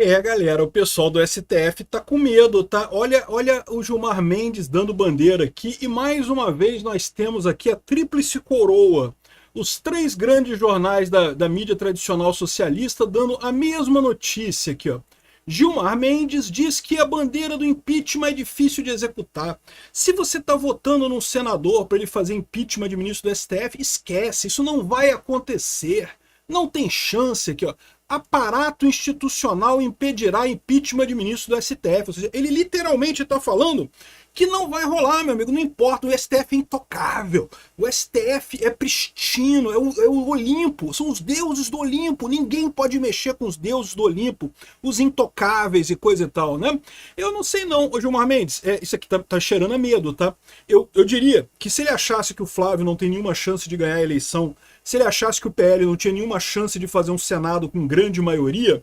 Galera, o pessoal do STF tá com medo, tá? Olha o Gilmar Mendes dando bandeira aqui e mais uma vez nós temos aqui a tríplice coroa. Os três grandes jornais da mídia tradicional socialista dando a mesma notícia aqui, ó. Gilmar Mendes diz que a bandeira do impeachment é difícil de executar. Se você está votando num senador para ele fazer impeachment de ministro do STF, esquece, isso não vai acontecer. Não tem chance aqui, ó. Aparato institucional impedirá impeachment de ministro do STF. Ou seja, ele literalmente está falando que não vai rolar, meu amigo, não importa, o STF é intocável, o STF é pristino, é o Olimpo, são os deuses do Olimpo, ninguém pode mexer com os deuses do Olimpo, os intocáveis e coisa e tal, né? Eu não sei não, Gilmar Mendes, isso aqui tá cheirando a medo, tá? Eu diria que se ele achasse que o Flávio não tem nenhuma chance de ganhar a eleição, se ele achasse que o PL não tinha nenhuma chance de fazer um Senado com grande maioria,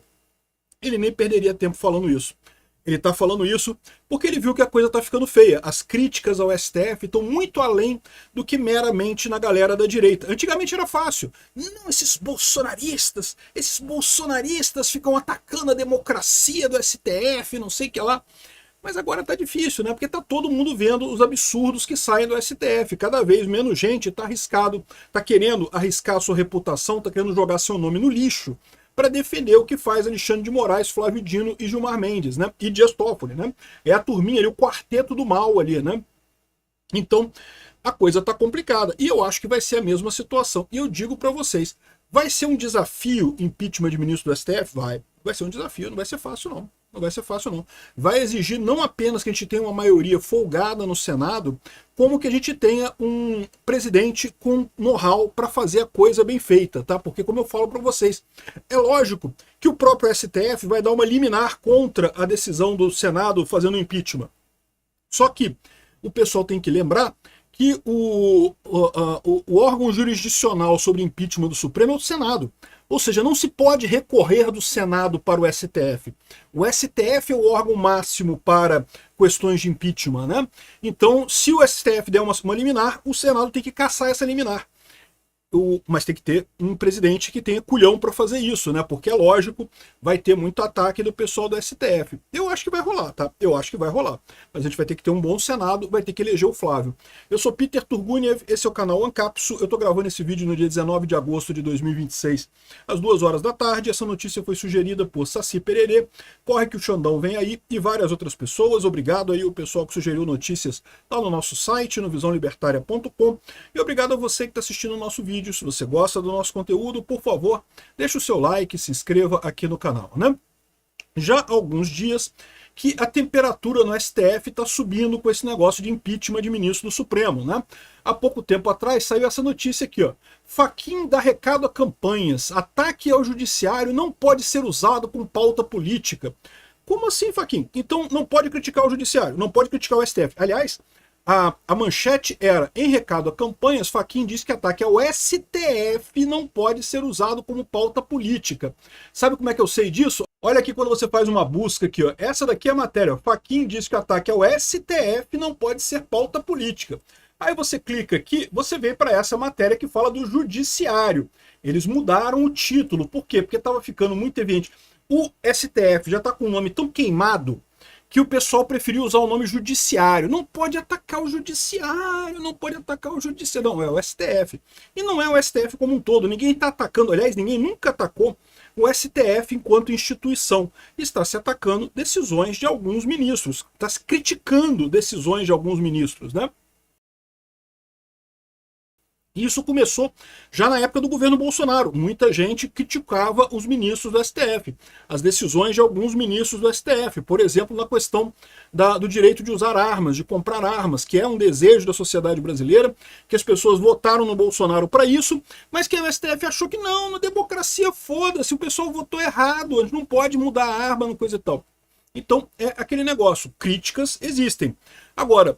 ele nem perderia tempo falando isso. Ele está falando isso porque ele viu que a coisa está ficando feia. As críticas ao STF estão muito além do que meramente na galera da direita. Antigamente era fácil. Não, esses bolsonaristas ficam atacando a democracia do STF, não sei o que lá. Mas agora tá difícil, né? Porque tá todo mundo vendo os absurdos que saem do STF. Cada vez menos gente tá arriscado, tá querendo arriscar a sua reputação, tá querendo jogar seu nome no lixo para defender o que faz Alexandre de Moraes, Flávio Dino e Gilmar Mendes, né? E Dias Toffoli, né? É a turminha ali, o quarteto do mal ali, né? Então, a coisa tá complicada. E eu acho que vai ser a mesma situação. E eu digo para vocês, vai ser um desafio impeachment de ministro do STF? Vai ser um desafio, não vai ser fácil não. Não vai ser fácil não. Vai exigir não apenas que a gente tenha uma maioria folgada no Senado, como que a gente tenha um presidente com know-how para fazer a coisa bem feita, tá? Porque como eu falo para vocês, é lógico que o próprio STF vai dar uma liminar contra a decisão do Senado fazendo impeachment. Só que o pessoal tem que lembrar que o órgão jurisdicional sobre impeachment do Supremo é o Senado. Ou seja, não se pode recorrer do Senado para o STF. O STF é o órgão máximo para questões de impeachment, né? Então, se o STF der uma liminar, o Senado tem que cassar essa liminar. Mas tem que ter um presidente que tenha culhão para fazer isso, né? Porque é lógico, vai ter muito ataque do pessoal do STF. Eu acho que vai rolar, tá? Eu acho que vai rolar. Mas a gente vai ter que ter um bom Senado, vai ter que eleger o Flávio. Eu sou Peter Turguniev, esse é o canal Ancapsu. Eu tô gravando esse vídeo no dia 19 de agosto de 2026, às 2 horas da tarde. Essa notícia foi sugerida por Saci Pererê. Corre que o Xandão vem aí e várias outras pessoas. Obrigado aí o pessoal que sugeriu notícias lá no nosso site, no visãolibertaria.com. E obrigado a você que está assistindo o nosso vídeo. Se você gosta do nosso conteúdo, por favor, deixe o seu like, se inscreva aqui no canal, né? Já há alguns dias que a temperatura no STF está subindo com esse negócio de impeachment de ministro do Supremo, né? Há pouco tempo atrás saiu essa notícia aqui, ó. Fachin dá recado a campanhas. Ataque ao judiciário não pode ser usado com pauta política. Como assim, Fachin? Então não pode criticar o judiciário, não pode criticar o STF. Aliás, a manchete era, em recado a campanhas, Fachin diz que ataque ao STF não pode ser usado como pauta política. Sabe como é que eu sei disso? Olha aqui quando você faz uma busca aqui, ó. Essa daqui é a matéria. Fachin diz que ataque ao STF não pode ser pauta política. Aí você clica aqui, você vem para essa matéria que fala do judiciário. Eles mudaram o título. Por quê? Porque estava ficando muito evidente. O STF já está com um nome tão queimado que o pessoal preferiu usar o nome judiciário. Não pode atacar o judiciário, não pode atacar o judiciário. Não, é o STF. E não é o STF como um todo. Ninguém está atacando, aliás, ninguém nunca atacou o STF enquanto instituição. Está se atacando decisões de alguns ministros. Está se criticando decisões de alguns ministros, né? Isso começou já na época do governo Bolsonaro. Muita gente criticava os ministros do STF, as decisões de alguns ministros do STF, por exemplo, na questão do direito de usar armas, de comprar armas, que é um desejo da sociedade brasileira, que as pessoas votaram no Bolsonaro para isso, mas que o STF achou que não, na democracia foda-se, o pessoal votou errado, a gente não pode mudar a arma, coisa e tal. Então, é aquele negócio, críticas existem. Agora,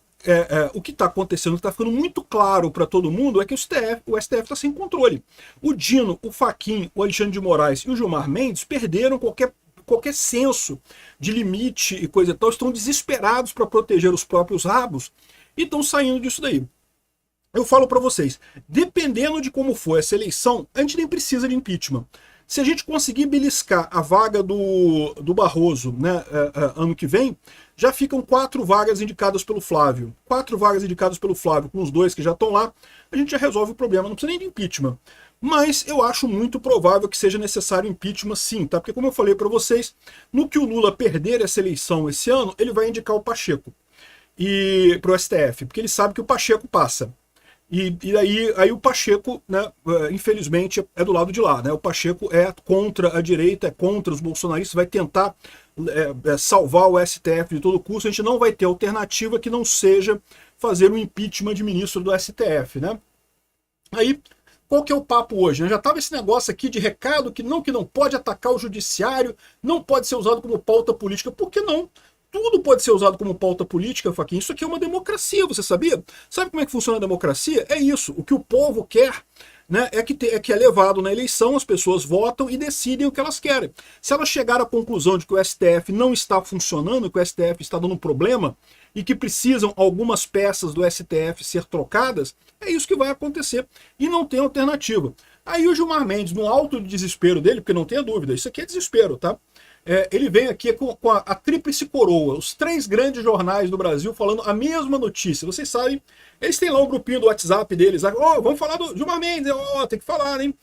o que está acontecendo, que está ficando muito claro para todo mundo, é que o STF está sem controle. O Dino, o Fachin, o Alexandre de Moraes e o Gilmar Mendes perderam qualquer senso de limite e coisa e tal, estão desesperados para proteger os próprios rabos e estão saindo disso daí. Eu falo para vocês, dependendo de como for essa eleição, a gente nem precisa de impeachment. Se a gente conseguir beliscar a vaga do Barroso, né, ano que vem, já ficam 4 vagas indicadas pelo Flávio. 4 vagas indicadas pelo Flávio, com os 2 que já estão lá, a gente já resolve o problema, não precisa nem de impeachment. Mas eu acho muito provável que seja necessário impeachment sim, tá? Porque como eu falei para vocês, no que o Lula perder essa eleição esse ano, ele vai indicar o Pacheco para o STF, porque ele sabe que o Pacheco passa. E aí o Pacheco, né, infelizmente, é do lado de lá. Né? O Pacheco é contra a direita, é contra os bolsonaristas, vai tentar salvar o STF de todo custo. A gente não vai ter alternativa que não seja fazer um impeachment de ministro do STF. Né? Aí, qual que é o papo hoje? Né? Já estava esse negócio aqui de recado que não pode atacar o judiciário, não pode ser usado como pauta política. Por que não? Tudo pode ser usado como pauta política, Faquinha. Isso aqui é uma democracia, você sabia? Sabe como é que funciona a democracia? É isso. O que o povo quer, né, é que é levado na eleição, as pessoas votam e decidem o que elas querem. Se elas chegarem à conclusão de que o STF não está funcionando, que o STF está dando um problema e que precisam algumas peças do STF ser trocadas, é isso que vai acontecer. E não tem alternativa. Aí o Gilmar Mendes, no alto desespero dele, porque não tenha dúvida, isso aqui é desespero, tá? Ele vem aqui com a tríplice coroa, os 3 grandes jornais do Brasil falando a mesma notícia. Vocês sabem, eles têm lá um grupinho do WhatsApp deles, vamos falar do Gilmar Mendes, tem que falar, hein?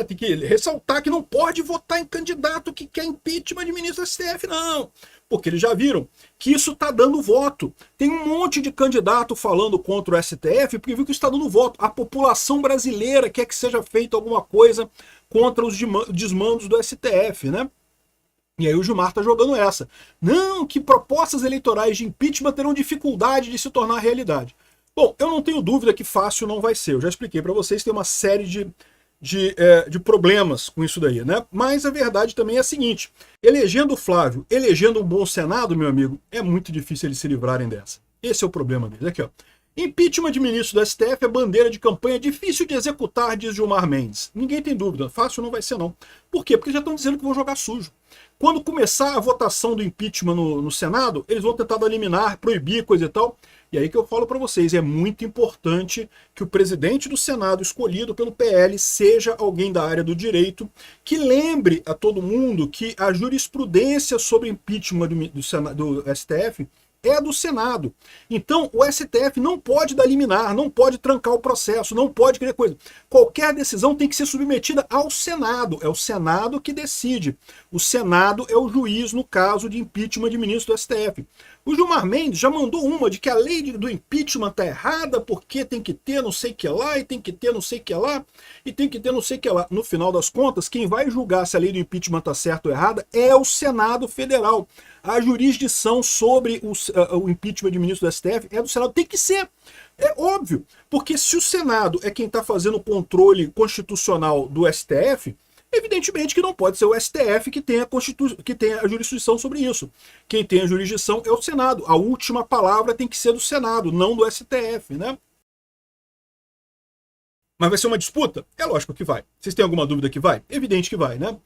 Tem que ressaltar que não pode votar em candidato que quer impeachment de ministro do STF, não. Porque eles já viram que isso está dando voto. Tem um monte de candidato falando contra o STF porque viu que isso está dando voto. A população brasileira quer que seja feita alguma coisa contra os desmandos do STF, né? E aí o Gilmar está jogando essa. Não, que propostas eleitorais de impeachment terão dificuldade de se tornar realidade. Bom, eu não tenho dúvida que fácil não vai ser. Eu já expliquei para vocês, tem uma série de problemas com isso daí, né? Mas a verdade também é a seguinte, elegendo o Flávio, elegendo um bom Senado, meu amigo, é muito difícil eles se livrarem dessa. Esse é o problema deles. Aqui, ó. Impeachment de ministro do STF é bandeira de campanha difícil de executar, diz Gilmar Mendes. Ninguém tem dúvida, fácil não vai ser não. Por quê? Porque já estão dizendo que vão jogar sujo. Quando começar a votação do impeachment no Senado, eles vão tentar eliminar, proibir, coisa e tal. E aí que eu falo para vocês, é muito importante que o presidente do Senado, escolhido pelo PL, seja alguém da área do direito, que lembre a todo mundo que a jurisprudência sobre impeachment do STF é do Senado. Então, o STF não pode dar liminar, não pode trancar o processo, não pode querer coisa. Qualquer decisão tem que ser submetida ao Senado. É o Senado que decide. O Senado é o juiz no caso de impeachment de ministro do STF. O Gilmar Mendes já mandou uma de que a lei do impeachment está errada porque tem que ter não sei o que lá, e tem que ter não sei o que lá, e tem que ter não sei o que lá. No final das contas, quem vai julgar se a lei do impeachment está certa ou errada é o Senado Federal. A jurisdição sobre o impeachment de ministro do STF é do Senado. Tem que ser. É óbvio. Porque se o Senado é quem está fazendo o controle constitucional do STF, evidentemente que não pode ser o STF que tenha a jurisdição sobre isso. Quem tem a jurisdição é o Senado. A última palavra tem que ser do Senado, não do STF, né? Mas vai ser uma disputa? É lógico que vai. Vocês têm alguma dúvida que vai? Evidente que vai, né?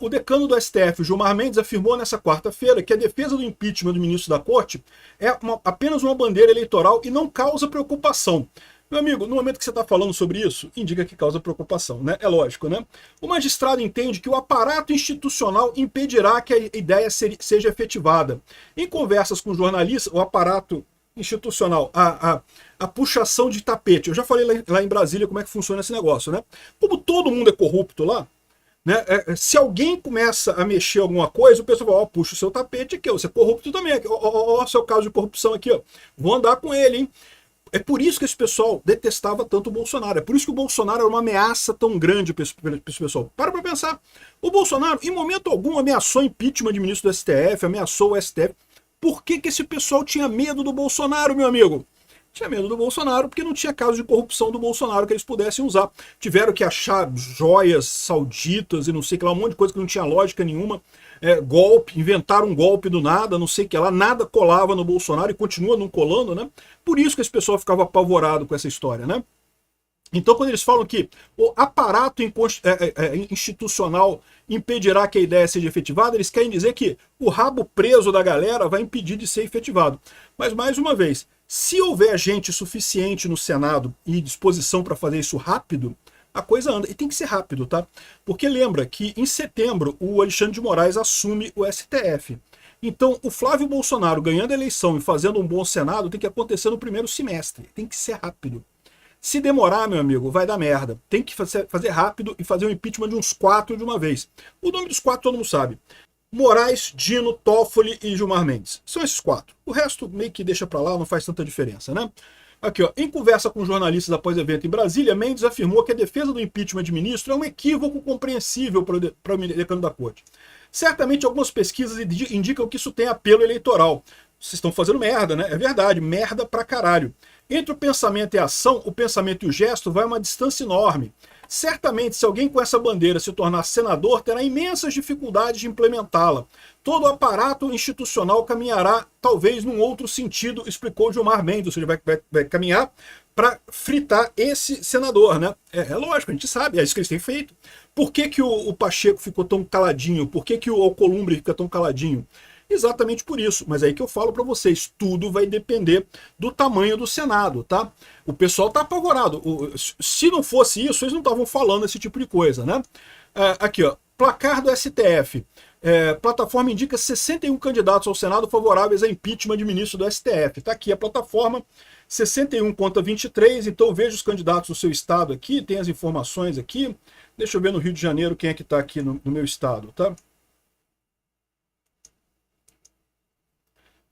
O decano do STF, Gilmar Mendes, afirmou nessa quarta-feira que a defesa do impeachment do ministro da Corte é apenas uma bandeira eleitoral e não causa preocupação. Meu amigo, no momento que você está falando sobre isso, indica que causa preocupação, né? É lógico, né? O magistrado entende que o aparato institucional impedirá que a ideia seja efetivada. Em conversas com jornalistas, o aparato institucional, a puxação de tapete. Eu já falei lá em Brasília como é que funciona esse negócio, né? Como todo mundo é corrupto lá, né? Se alguém começa a mexer alguma coisa, o pessoal fala, puxa o seu tapete aqui, você é corrupto também, ó, seu caso de corrupção aqui, ó. Vou andar com ele, hein? É por isso que esse pessoal detestava tanto o Bolsonaro. É por isso que o Bolsonaro era uma ameaça tão grande para esse pessoal. Para pensar. O Bolsonaro, em momento algum, ameaçou impeachment de ministro do STF, ameaçou o STF. Por que esse pessoal tinha medo do Bolsonaro, meu amigo? Tinha medo do Bolsonaro porque não tinha caso de corrupção do Bolsonaro que eles pudessem usar. Tiveram que achar joias sauditas e não sei o que lá, um monte de coisa que não tinha lógica nenhuma. Golpe, inventaram um golpe do nada, não sei o que lá, nada colava no Bolsonaro e continua não colando, né? Por isso que esse pessoal ficava apavorado com essa história, né? Então, quando eles falam que o aparato institucional impedirá que a ideia seja efetivada, eles querem dizer que o rabo preso da galera vai impedir de ser efetivado. Mas, mais uma vez, se houver gente suficiente no Senado e disposição para fazer isso rápido, a coisa anda. E tem que ser rápido, tá? Porque lembra que em setembro o Alexandre de Moraes assume o STF. Então, o Flávio Bolsonaro ganhando a eleição e fazendo um bom Senado tem que acontecer no primeiro semestre. Tem que ser rápido. Se demorar, meu amigo, vai dar merda. Tem que fazer rápido e fazer o impeachment de uns 4 de uma vez. O nome dos 4 todo mundo sabe. Moraes, Dino, Toffoli e Gilmar Mendes. São esses 4. O resto meio que deixa pra lá, não faz tanta diferença, né? Aqui, ó. Em conversa com jornalistas após evento em Brasília, Mendes afirmou que a defesa do impeachment de ministro é um equívoco compreensível para o decano da corte. Certamente algumas pesquisas indicam que isso tem apelo eleitoral. Vocês estão fazendo merda, né? É verdade, merda pra caralho. Entre o pensamento e a ação, o pensamento e o gesto vai uma distância enorme. Certamente, se alguém com essa bandeira se tornar senador, terá imensas dificuldades de implementá-la. Todo o aparato institucional caminhará, talvez, num outro sentido, explicou Gilmar Mendes. Ou seja, vai caminhar para fritar esse senador, né? É lógico, a gente sabe, é isso que eles têm feito. Por que que o Pacheco ficou tão caladinho? Por que que o Alcolumbre fica tão caladinho? Exatamente por isso, mas é aí que eu falo para vocês, tudo vai depender do tamanho do Senado, tá? O pessoal tá apavorado, se não fosse isso, eles não estavam falando esse tipo de coisa, né? Aqui, ó, placar do STF, plataforma indica 61 candidatos ao Senado favoráveis a impeachment de ministro do STF, tá aqui a plataforma, 61 contra 23, então veja os candidatos do seu estado aqui, tem as informações aqui, deixa eu ver no Rio de Janeiro quem é que tá aqui no meu estado, tá?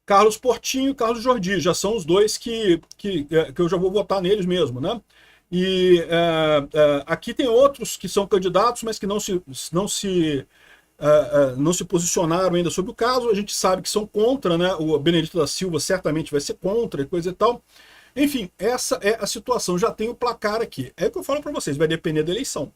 Carlos Portinho e Carlos Jordi, já são os dois que eu já vou votar neles mesmo, né? E aqui tem outros que são candidatos, mas que não se posicionaram ainda sobre o caso. A gente sabe que são contra, né? O Benedito da Silva certamente vai ser contra e coisa e tal. Enfim, essa é a situação. Já tem o placar aqui. É o que eu falo para vocês, vai depender da eleição.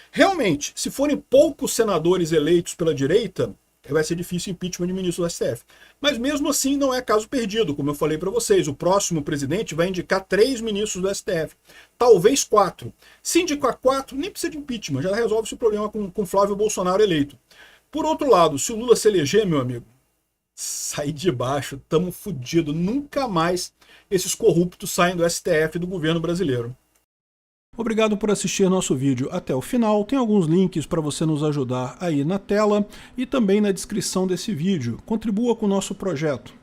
Realmente, se forem poucos senadores eleitos pela direita, vai ser difícil impeachment de ministro do STF. Mas mesmo assim não é caso perdido, como eu falei para vocês. O próximo presidente vai indicar 3 ministros do STF. Talvez 4. Se indicar 4, nem precisa de impeachment, já resolve-se o problema com Flávio Bolsonaro eleito. Por outro lado, se o Lula se eleger, meu amigo, sai de baixo, tamo fudido. Nunca mais esses corruptos saem do STF do governo brasileiro. Obrigado por assistir nosso vídeo até o final. Tem alguns links para você nos ajudar aí na tela e também na descrição desse vídeo. Contribua com o nosso projeto.